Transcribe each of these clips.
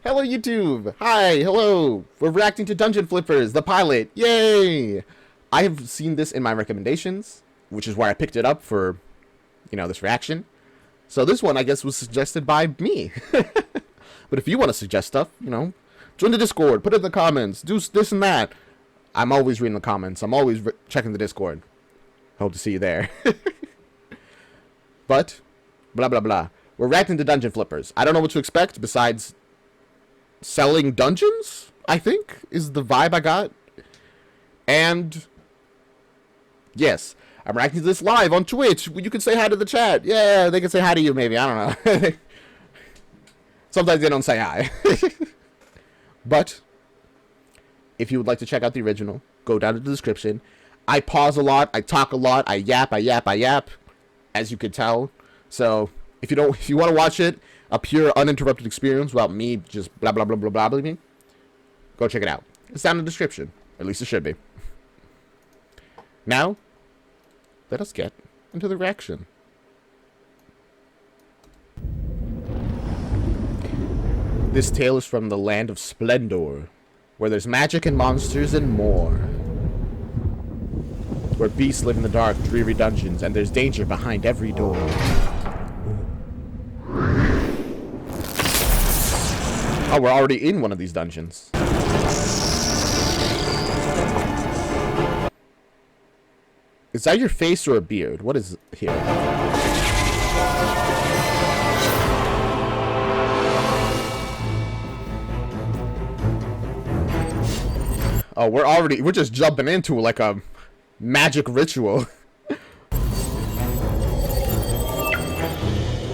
Hello, YouTube. Hi, hello. We're reacting to Dungeon Flippers, the pilot. Yay! I have seen this in my recommendations, which is why I picked it up for, this reaction. So this one, I guess, was suggested by me. But if you want to suggest stuff, join the Discord, put it in the comments, do this and that. I'm always reading the comments. I'm always checking the Discord. Hope to see you there. But, blah, blah, blah. We're reacting to Dungeon Flippers. I don't know what to expect besides selling dungeons, I think, is the vibe I got. And, yes, I'm reacting to this live on Twitch. You can say hi to the chat. Yeah, they can say hi to you, maybe. I don't know. Sometimes they don't say hi. But, if you would like to check out the original, go down to the description. I pause a lot. I talk a lot. I yap, as you could tell. So, if you want to watch it, a pure uninterrupted experience without me just blah blah blah blah blah blah, go check it out. It's down in the description. At least it should be. Now, let us get into the reaction. This tale is from the land of Splendor, where there's magic and monsters and more. Where beasts live in the dark, dreary dungeons, and there's danger behind every door. Oh, we're already in one of these dungeons. Is that your face or a beard? What is here? Oh, we're just jumping into like a magic ritual.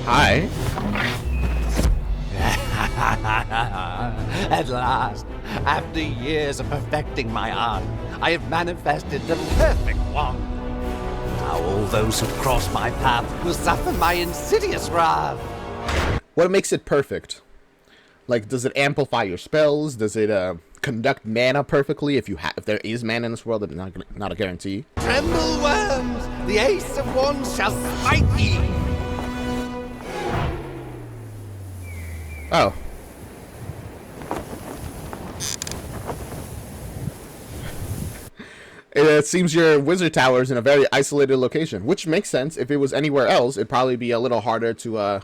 Hi. At last, after years of perfecting my art, I have manifested the perfect wand. Now all those who cross my path will suffer my insidious wrath. What makes it perfect? Like, does it amplify your spells? Does it conduct mana perfectly? If there is mana in this world, that's not a guarantee. Tremble, worms! The Ace of Wands shall smite ye! Oh. It seems your wizard tower is in a very isolated location, which makes sense. If it was anywhere else, it'd probably be a little harder to,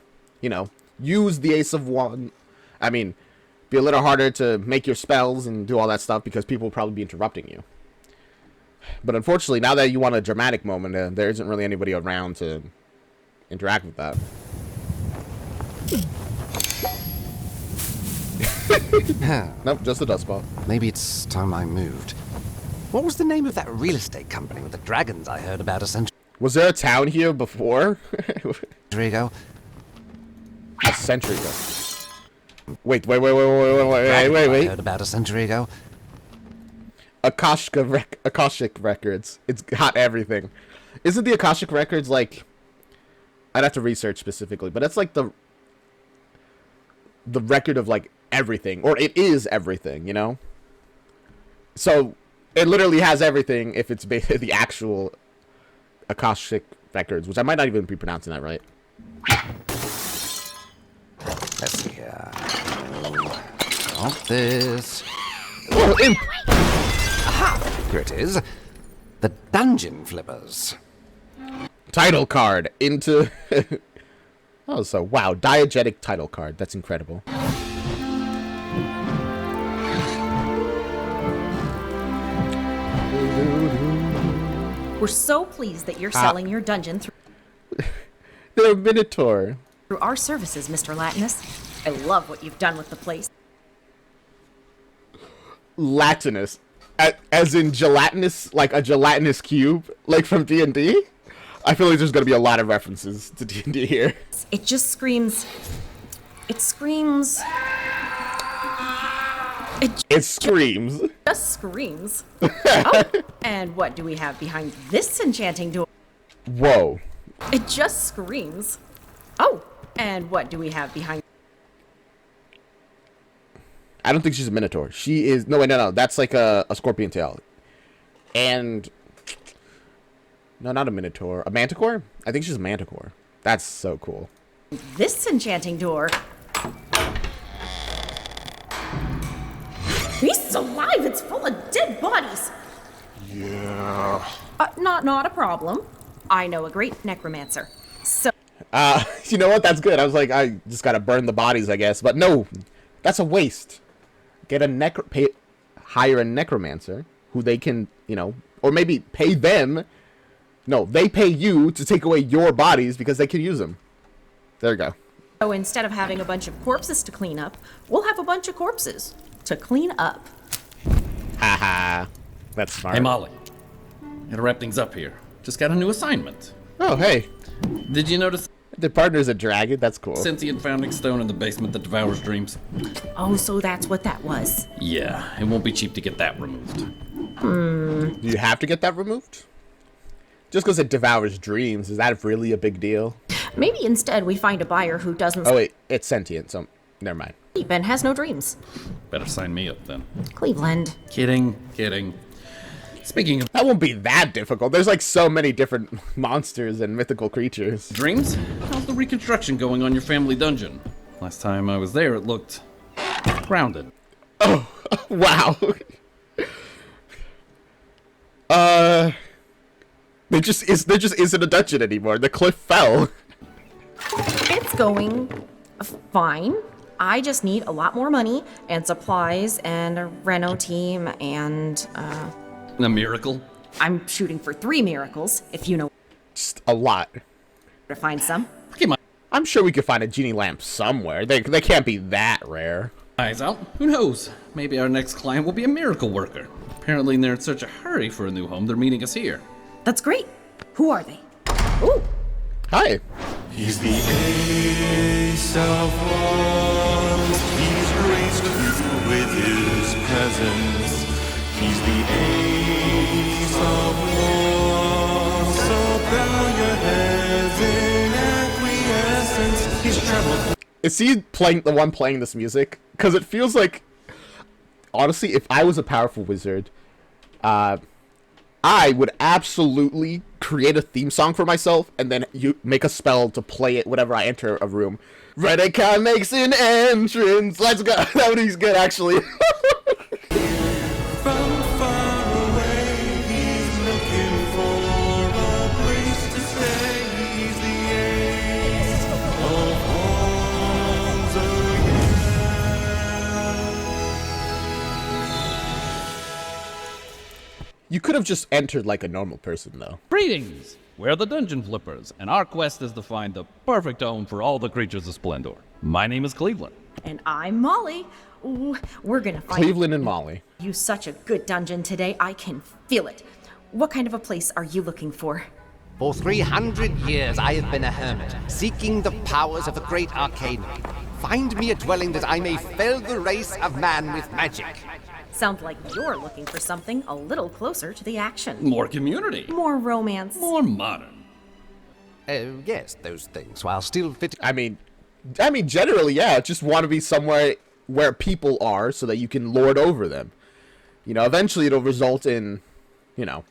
use the Ace of Wands. I mean, be a little harder to make your spells and do all that stuff because people will probably be interrupting you. But unfortunately, now that you want a dramatic moment, there isn't really anybody around to interact with that. Nope, just a dust ball. Maybe it's time I moved. What was the name of that real estate company with the dragons I heard about a century Was there a town here before? ago? A century ago. Wait. I heard about a century ago. Akashic Records. It's got everything. Isn't the Akashic Records like... I'd have to research specifically, but it's like the record of like everything. Or it is everything, So, it literally has everything if it's the actual Akashic Records, which I might not even be pronouncing that right. Let's see here. Not this. Oh, imp! Aha! Here it is. The Dungeon Flippers. Title card into... Oh, so, wow. Diegetic title card. That's incredible. We're so pleased that you're selling your dungeon They're a Minotaur. through our services, Mr. Latinus. I love what you've done with the place. Latinus. As in gelatinous, like a gelatinous cube, like from D&D? I feel like there's gonna be a lot of references to D&D here. It just screams... It screams... It screams. Just screams. Oh, and what do we have behind this enchanting door? Whoa. It just screams. Oh, and what do we have behind... I don't think she's a Minotaur. She is... No, wait, no. That's like a scorpion tail. And... No, not a Minotaur. A Manticore? I think she's a Manticore. That's so cool. this enchanting door? is alive. It's full of dead bodies. Yeah. Not a problem. I know a great necromancer. So, You know what? That's good. I was like, I just gotta burn the bodies, I guess. But no, that's a waste. Get a hire a necromancer who they can, you know, or maybe pay them. No, they pay you to take away your bodies because they can use them. There you go. so instead of having a bunch of corpses to clean up, we'll have a bunch of corpses to clean up. Haha. That's smart. Hey, Molly. Gotta wrap things up here. Just got a new assignment. Oh, hey. Did you notice The partner's a dragon. That's cool. sentient founding stone in the basement that devours dreams? Oh, so that's what that was. Yeah, it won't be cheap to get that removed. Do you have to get that removed? Just because it devours dreams, is that really a big deal? Maybe instead we find a buyer who doesn't Oh, wait. It's sentient, so never mind. sleep and has no dreams. Better sign me up then. Cleveland. Kidding. Speaking of That won't be that difficult. There's like so many different monsters and mythical creatures. dreams, how's the reconstruction going on your family dungeon? Last time I was there, it looked grounded. Wow. There just isn't a dungeon anymore. The cliff fell. It's going fine. I just need a lot more money and supplies and a reno team and A miracle? I'm shooting for 3 miracles, if you know Just a lot. where to find some. Keep my I'm sure we could find a genie lamp somewhere. They can't be that rare. eyes out. Who knows? Maybe our next client will be a miracle worker. Apparently they're in such a hurry for a new home, they're meeting us here. That's great. Who are they? Ooh, Hi. He's the ace of wands. He's graced you with his presence. He's the ace of wands. So bow your heads in acquiescence. He's traveled. Is he playing the one playing this music? Because it feels like, honestly, if I was a powerful wizard, I would absolutely create a theme song for myself and then you make a spell to play it whenever I enter a room. Redicon makes an entrance. Let's go. That would be good, actually. From far away, he's looking for a place to stay. He's the ace of wands You could have just entered like a normal person, though. Greetings! We're the Dungeon Flippers, and our quest is to find the perfect home for all the creatures of Splendor. My name is Cleveland. and I'm Molly. Ooh, we're gonna find Cleveland and Molly. you such a good dungeon today. I can feel it. What kind of a place are you looking for? For 300 years I have been a hermit, seeking the powers of the great arcane. Find me a dwelling that I may fill the race of man with magic. Sounds like you're looking for something a little closer to the action. More community. More romance. More modern. Yes, those things, while still fitting. I mean, generally, yeah. Just want to be somewhere where people are so that you can lord over them. You know, eventually it'll result in, you know,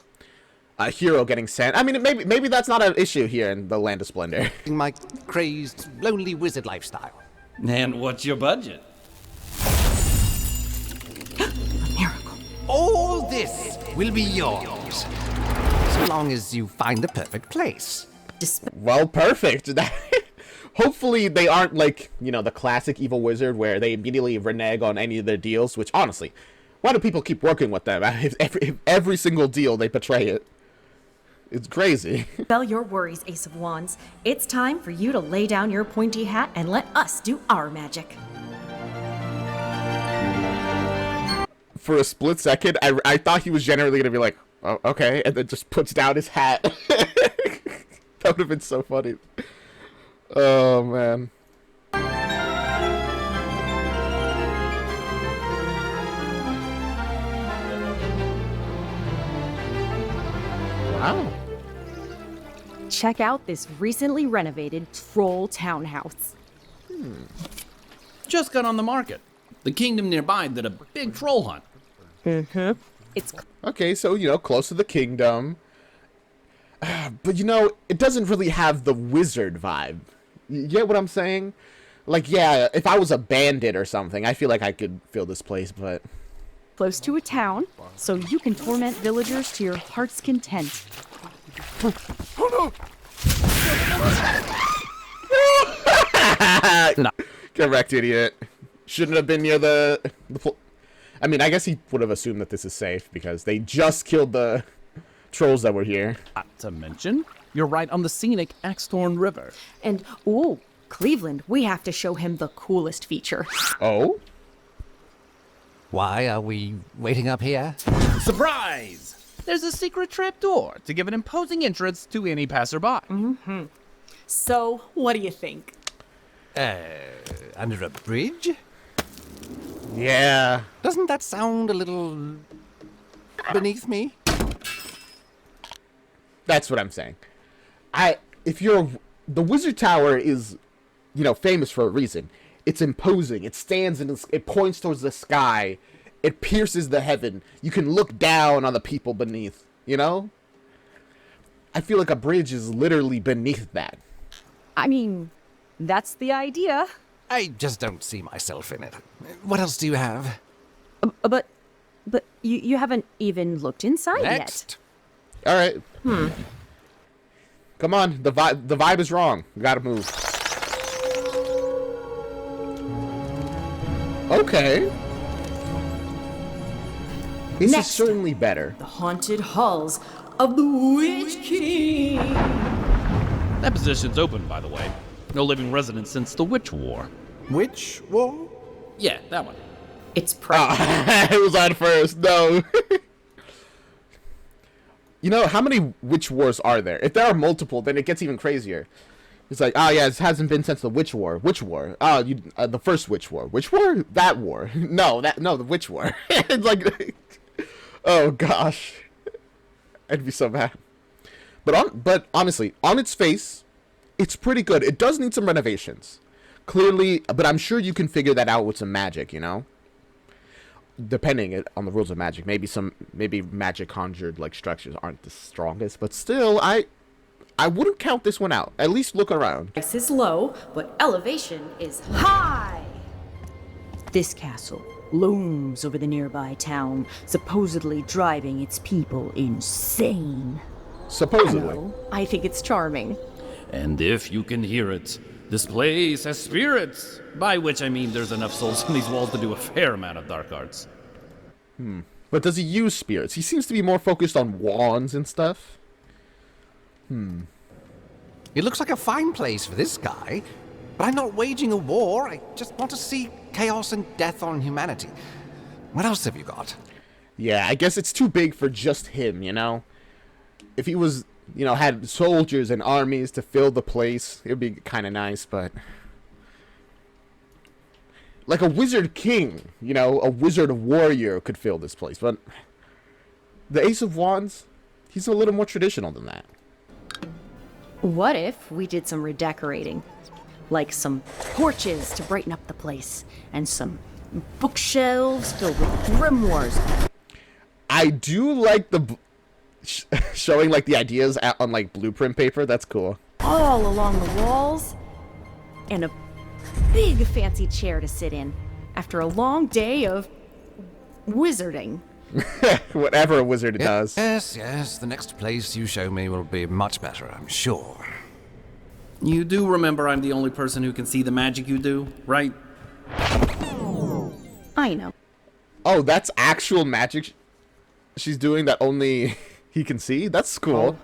a hero getting sent. I mean, maybe that's not an issue here in the Land of Splendor. My crazed, lonely wizard lifestyle. And what's your budget? A miracle. All this will be yours, so long as you find the perfect place. Well, perfect. Hopefully they aren't like, you know, the classic evil wizard where they immediately renege on any of their deals, which honestly, why do people keep working with them? If every single deal they betray it. It's crazy. Spell your worries, Ace of Wands. It's time for you to lay down your pointy hat and let us do our magic. For a split second, I thought he was generally going to be like, oh, okay, and then just puts down his hat. That would have been so funny. Oh, man. Wow. Check out this recently renovated troll townhouse. Just got on the market. The kingdom nearby did a big troll hunt. It's Okay, so, you know, close to the kingdom. But, you know, it doesn't really have the wizard vibe. You get what I'm saying? Like, yeah, if I was a bandit or something, I feel like I could fill this place, but close to a town, so you can torment villagers to your heart's content. Correct, idiot. Shouldn't have been near I mean, I guess he would have assumed that this is safe because they just killed the trolls that were here. Not to mention, you're right on the scenic Axthorn River. And, ooh, Cleveland, we have to show him the coolest feature. Oh? Why are we waiting up here? Surprise! There's a secret trapdoor to give an imposing entrance to any passerby. So, what do you think? Under a bridge? Yeah. Doesn't that sound a little beneath me? That's what I'm saying. The Wizard Tower is, famous for a reason. It's imposing. It stands it points towards the sky. It pierces the heaven. You can look down on the people beneath, I feel like a bridge is literally beneath that. I mean, that's the idea. I just don't see myself in it. What else do you have? But you haven't even looked inside Next. All right. Come on. The vibe is wrong. We gotta move. Okay. This is certainly better. The haunted halls of the Witch King. That position's open, by the way. No living resident since the Witch War. Which war? Yeah, that one. It's private. It was on first. No. How many witch wars are there? If there are multiple, then it gets even crazier. It's like, yeah, it hasn't been since the Witch War. Which war? The first Witch War. Which war? That war. No, the Witch War. It's like, oh gosh, I'd be so mad. But honestly, on its face, it's pretty good. It does need some renovations, clearly, but I'm sure you can figure that out with some magic. Depending on the rules of magic, maybe magic conjured structures aren't the strongest, but still, I wouldn't count this one out. At least look around. Price is low, but elevation is high. This castle looms over the nearby town, supposedly driving its people insane. Supposedly. I think it's charming. And if you can hear it, this place has spirits. By which I mean there's enough souls in these walls to do a fair amount of dark arts. But does he use spirits? He seems to be more focused on wands and stuff. It looks like a fine place for this guy, but I'm not waging a war. I just want to see chaos and death on humanity. What else have you got? Yeah, I guess it's too big for just him, If he was, had soldiers and armies to fill the place, it would be kind of nice, but... Like a wizard king, a wizard warrior could fill this place, but... The Ace of Wands, he's a little more traditional than that. What if we did some redecorating? Like some torches to brighten up the place, and some bookshelves filled with grimoires. I do like the showing the ideas on blueprint paper. That's cool. All along the walls, and a big fancy chair to sit in after a long day of wizarding. Whatever a wizard does. Yes, the next place you show me will be much better, I'm sure. You do remember I'm the only person who can see the magic you do, right? I know. Oh, that's actual magic she's doing that only he can see? That's cool.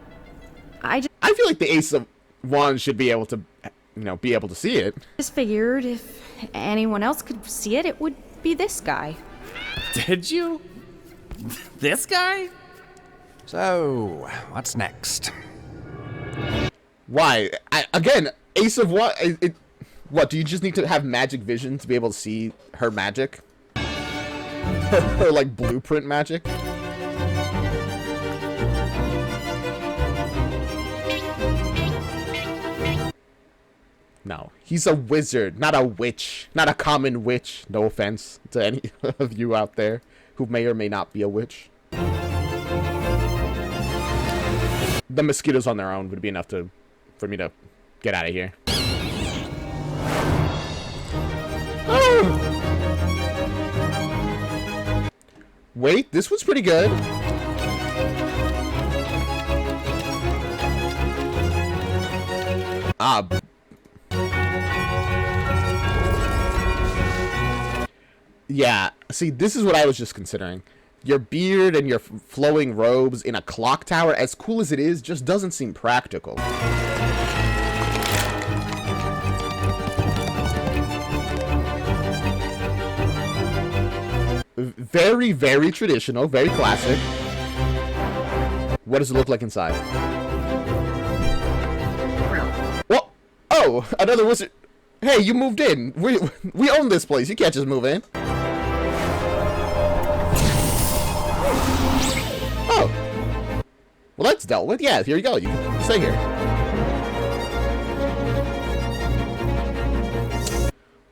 I I feel like the Ace of Wands should be able to, be able to see it. just figured if anyone else could see it, it would be this guy. Did you? This guy? So, what's next? Why? Again, Ace of Wands. What, do you just need to have magic vision to be able to see her magic? Her, blueprint magic? No, he's a wizard, not a witch. Not a common witch. No offense to any of you out there who may or may not be a witch. The mosquitoes on their own would be enough for me to get out of here. Wait, this was pretty good. Ah. Yeah, see, this is what I was just considering. Your beard and your flowing robes in a clock tower, as cool as it is, just doesn't seem practical. Very, very traditional, very classic. What does it look like inside? Well, oh, another wizard. Hey, you moved in. We own this place. You can't just move in. Oh. Well, that's dealt with. Yeah, here you go. You can stay here.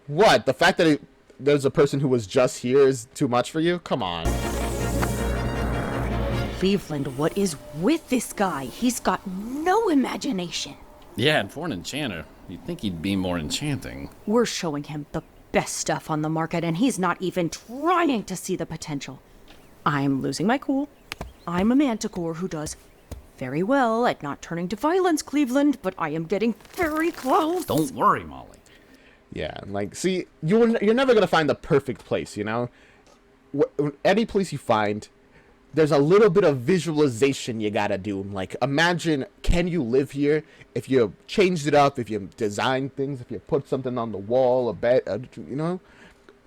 What? The fact that there's a person who was just here is too much for you? Come on. Cleveland, what is with this guy? He's got no imagination. Yeah, and for an enchanter, you'd think he'd be more enchanting. We're showing him the best stuff on the market, and he's not even trying to see the potential. I'm losing my cool. I'm a manticore who does very well at not turning to violence, Cleveland, but I am getting very close. Don't worry, Molly. Yeah, like, see, you're never gonna find the perfect place, you know? Any place you find, there's a little bit of visualization you gotta do. Like, imagine, can you live here if you changed it up, if you designed things, if you put something on the wall, a bed, you know?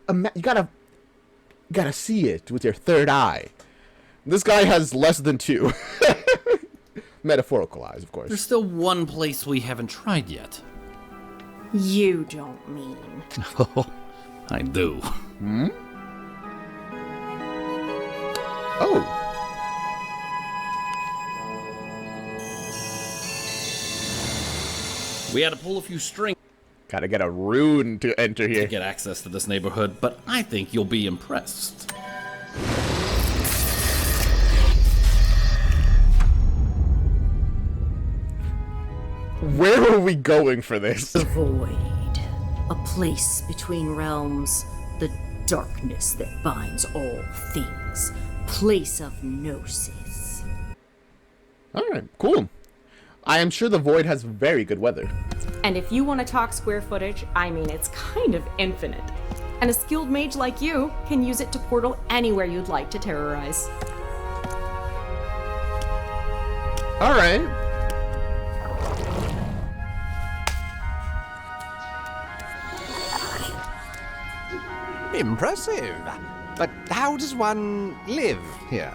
You gotta see it with your third eye. This guy has less than two. Metaphorical eyes, of course. There's still one place we haven't tried yet. You don't mean. I do. Hmm? Oh. We had to pull a few strings Gotta get a rune to enter to here. get access to this neighborhood, but I think you'll be impressed. Where are we going for this? The void. A place between realms. The darkness that binds all things. Place of gnosis. Alright, cool. I am sure the void has very good weather. And if you want to talk square footage, I mean, it's kind of infinite. And a skilled mage like you can use it to portal anywhere you'd like to terrorize. Alright. Impressive. But how does one live here?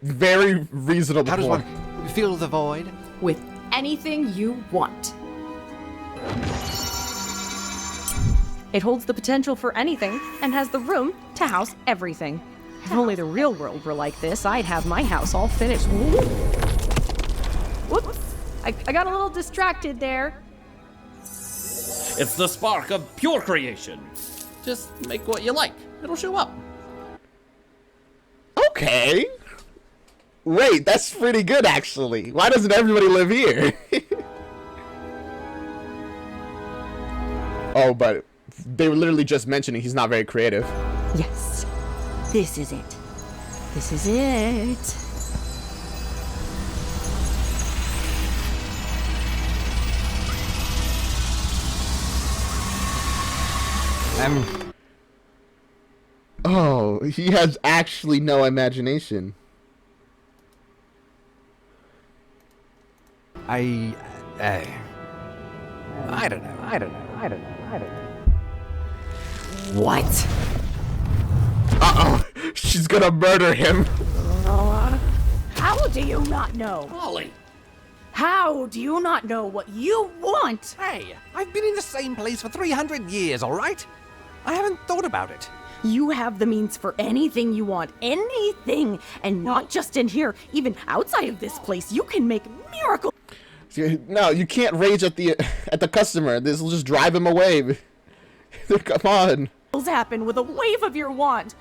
Very reasonable How does point. one fill the void? With anything you want. It holds the potential for anything and has the room to house everything. If only the real world were like this, I'd have my house all finished. Whoops! I got a little distracted there. It's the spark of pure creation. Just make what you like. It'll show up. Okay. Wait, that's pretty good, actually. Why doesn't everybody live here? Oh, but they were literally just mentioning he's not very creative. Yes. This is it. This is it. Oh, he has actually no imagination. I don't know. What? Uh-oh. She's gonna murder him. How do you not know? Molly! How do you not know what you want? Hey, I've been in the same place for 300 years, all right? I haven't thought about it. You have the means for anything you want, anything, and not just in here, even outside of this place. You can make miracles No, you can't rage at the customer. This will just drive him away. Come on. happen with a wave of your wand.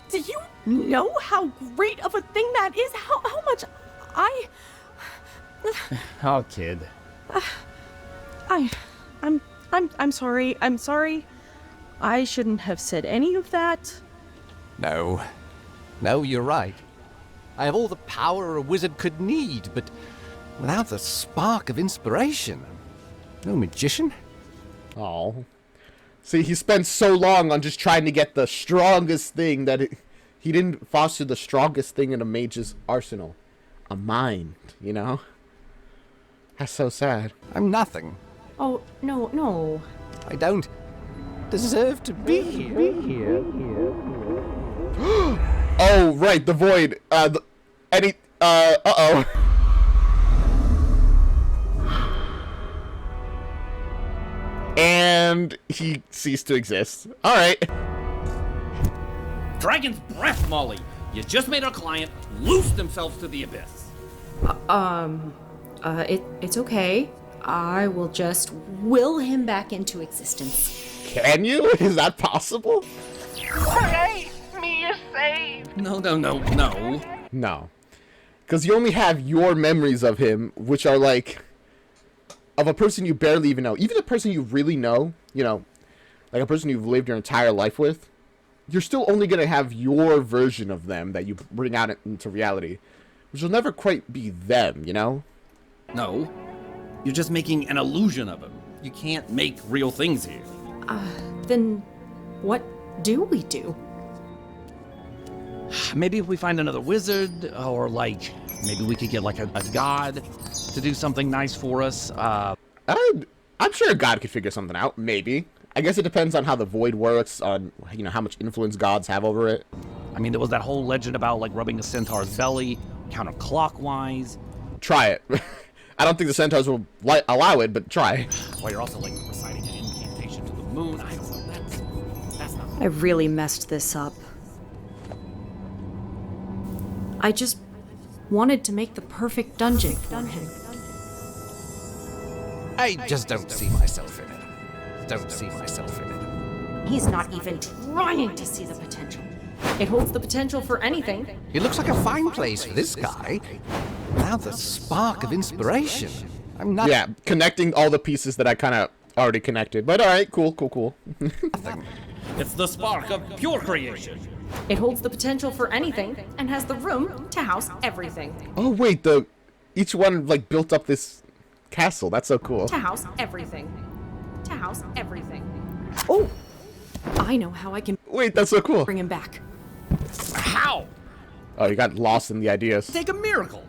Do you know how great of a thing that is? How much Oh, kid. I'm sorry. I'm sorry. I shouldn't have said any of that. No. No, you're right. I have all the power a wizard could need, but without the spark of inspiration, no magician? Oh. See, he spent so long on just trying to get the strongest thing that he didn't foster the strongest thing in a mage's arsenal. A mind, you know? That's so sad. I'm nothing. Oh, no, no. I don't deserve to be here. Oh, right, the void. Uh-oh. And he ceased to exist. Alright. Dragon's breath, Molly! You just made our client loose themselves to the abyss. It's okay. I will just will him back into existence. Can you? Is that possible? No. No. Because you only have your memories of him, which are like of a person you barely even know. Even a person you really know, you know, like a person you've lived your entire life with, you're still only going to have your version of them that you bring out into reality, which will never quite be them, you know? No. You're just making an illusion of him. You can't make real things here. Then what do we do? Maybe if we find another wizard, or like, maybe we could get like a god to do something nice for us. I'm sure God could figure something out, maybe. I guess it depends on how the void works, on, you know, how much influence gods have over it. I mean, there was that whole legend about like rubbing a centaur's belly counterclockwise. Try it. I don't think the centaurs will allow it, but try. While you're also like reciting an incantation to the moon. I don't know. That's not. I really messed this up. I just wanted to make the perfect dungeon for him. I just don't see myself in it. Don't see myself in it. He's not even trying to see the potential. It holds the potential for anything. It looks like a fine place for this guy. Without the spark of inspiration, I'm not. Yeah, connecting all the pieces that I kind of already connected. But alright, cool. Nothing. It's the spark of pure creation. It holds the potential for anything and has the room to house everything. Oh, wait, each one, like, built up this castle. That's so cool. To house everything. To house everything. Oh! I know how I can Wait, that's so cool. bring him back. How? Oh, you got lost in the ideas. Take a miracle.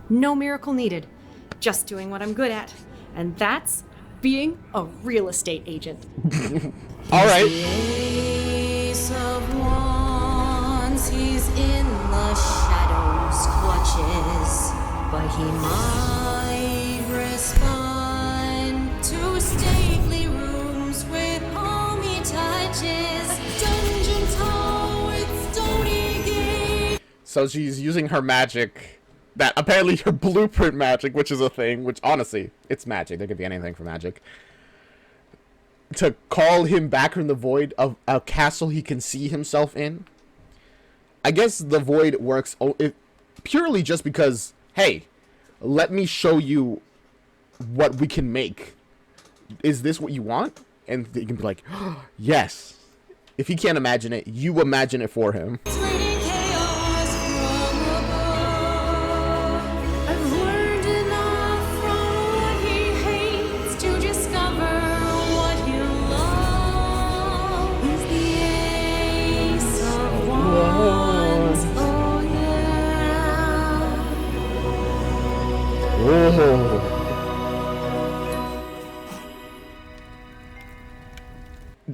No miracle needed. Just doing what I'm good at. And that's being a real estate agent. Alright. Ace of Wands, he's in the shadows' clutches, but he might respond to stately rooms with homey touches. Dungeon tall with stony gate. So she's using her magic, that apparently her blueprint magic, which is a thing, which honestly, it's magic. There could be anything for magic. To call him back from the void of a castle he can see himself in. I guess the void works purely just because, hey, let me show you what we can make. Is this what you want? And you can be like, oh, yes. If he can't imagine it, you imagine it for him.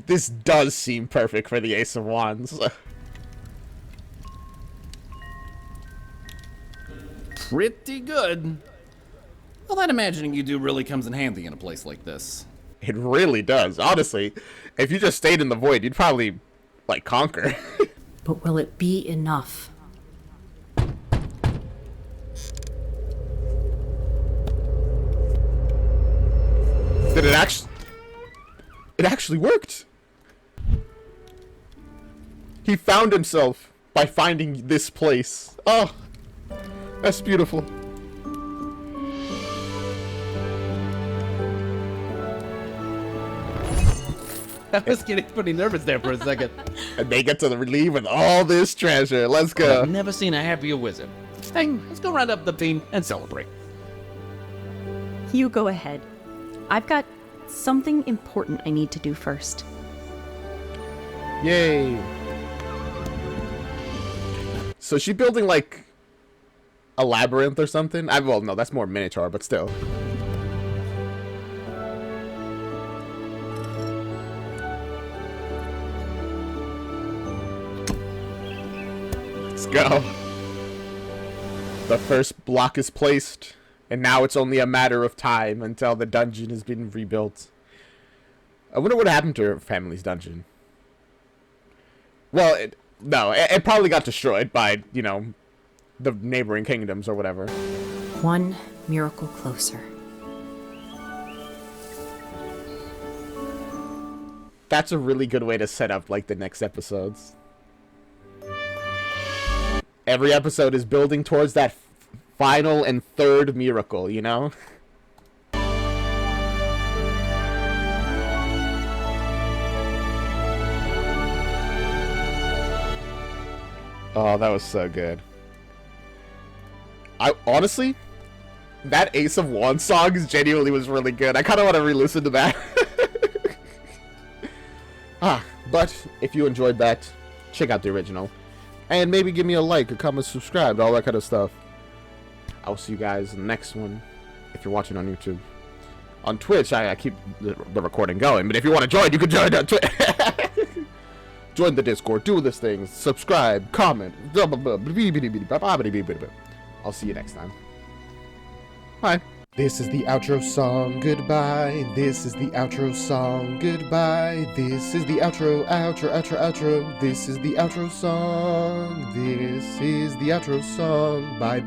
This does seem perfect for the Ace of Wands. Pretty good. Well, that imagining you do really comes in handy in a place like this. It really does. Honestly, if you just stayed in the void, you'd probably, like, conquer. But will it be enough? Did it actually... It actually worked! He found himself by finding this place. Oh, that's beautiful. I was getting pretty nervous there for a second. And they get to leave with all this treasure. Let's go. I've never seen a happier wizard. Hey, let's go round up the team and celebrate. You go ahead. I've got something important I need to do first. Yay. So is she building like a labyrinth or something? Well, no, that's more miniature, but still. Let's go. The first block is placed, and now it's only a matter of time until the dungeon has been rebuilt. I wonder what happened to her family's dungeon. Well, it probably got destroyed by, you know, the neighboring kingdoms or whatever. One miracle closer. That's a really good way to set up, like, the next episodes. Every episode is building towards that final and third miracle, you know? Oh, that was so good. Honestly, that Ace of Wands song genuinely was really good. I kind of want to re-listen to that. But if you enjoyed that, check out the original. And maybe give me a like, a comment, subscribe, all that kind of stuff. I will see you guys in the next one, if you're watching on YouTube. On Twitch, I keep the recording going, but if you want to join, you can join on Twitch. Join the Discord, do this thing, subscribe, comment. I'll see you next time. Bye. This is the outro song, goodbye. This is the outro song, goodbye. This is the outro, outro. This is the outro song. This is the outro song. Bye.